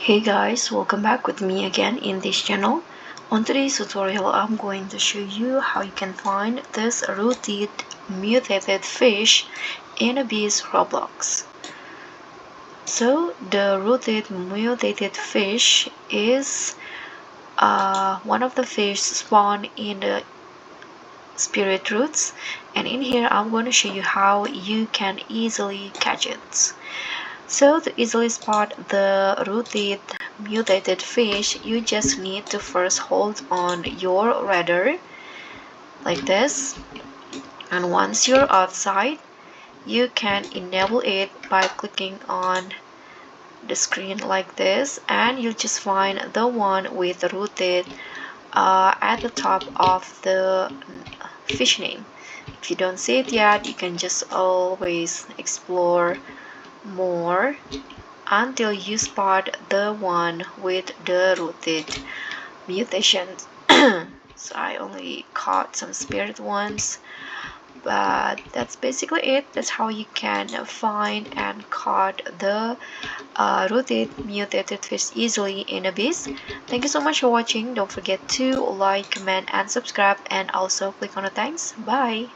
Hey guys, welcome back with me again in this channel. On today's tutorial, I'm going to show you how you can find this rooted mutated fish in Abyss Roblox. So the rooted mutated fish is one of the fish spawned in the spirit roots, and in here I'm going to show you how you can easily catch it. So to easily spot the rooted mutated fish, you just need to first hold on your radar like this, and once you're outside, you can enable it by clicking on the screen like this, and you'll just find the one with rooted at the top of the fish name. If you don't see it yet, you can just always explore more until you spot the one with the rooted mutations. So I only caught some spirit ones, but that's basically it. That's how you can find and caught the rooted mutated fish easily in Abyss. Thank you so much for watching. Don't forget to like, comment, and subscribe, and also click on the thanks. Bye.